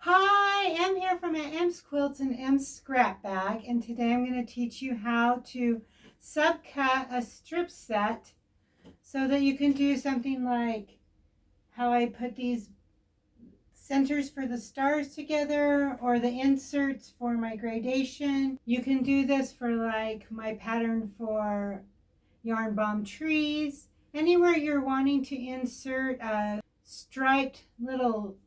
Hi, Em here from Em's Quilts and Em's Scrap Bag, and today I'm going to teach you how to subcut a strip set so that you can do something like how I put these centers for the stars together or the inserts for my gradation. You can do this for like my pattern for yarn bomb trees. Anywhere you're wanting to insert a striped little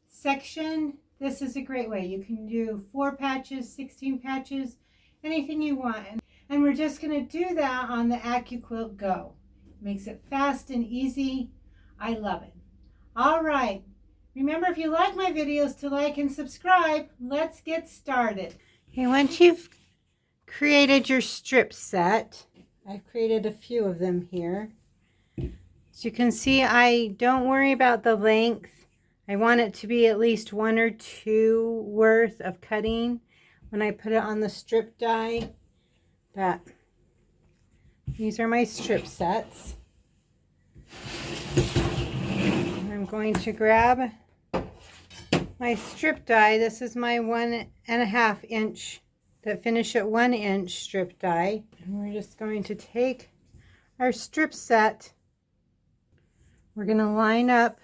section, this is a great way. You can do 4 patches, 16 patches, anything you want. And we're just going to do that on the Accuquilt Go. It makes it fast and easy. I love it. All right. Remember, if you like my videos, to like and subscribe. Let's get started. Okay, once you've created your strip set, I've created a few of them here. As you can see, I don't worry about the length. I want it to be at least 1 or 2 worth of cutting when I put it on the strip die. These are my strip sets. I'm going to grab my strip die. This is my 1.5 inch that finish at 1 inch strip die. And we're just going to take our strip set. We're going to line up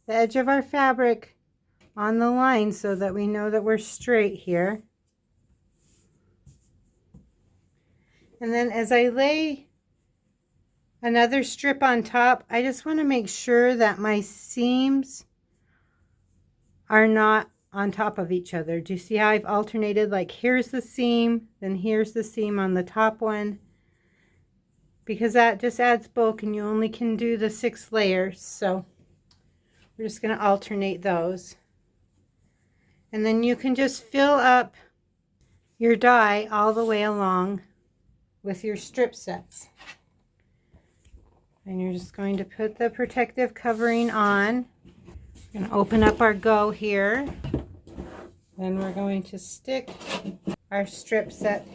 the edge of our fabric on the line so that we know that we're straight here. And then as I lay another strip on top, I just want to make sure that my seams are not on top of each other. Do you see how I've alternated? Like, here's the seam, then here's the seam on the top one, because that just adds bulk and you only can do the 6 layers. So we're just going to alternate those. And then you can just fill up your die all the way along with your strip sets. And you're just going to put the protective covering on. We're going to open up our Go here. Then we're going to stick our strip set.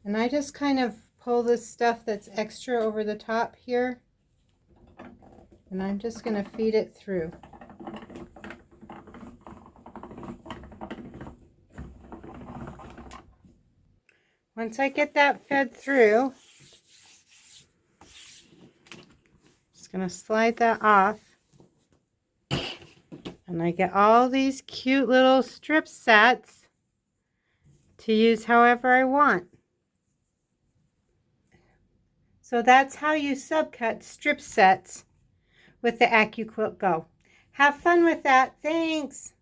And I just kind of pull this stuff that's extra over the top here. And I'm just going to feed it through. Once I get that fed through, just going to slide that off. And I get all these cute little strip sets to use however I want. So that's how you subcut strip sets with the Accuquilt Go. Have fun with that. Thanks.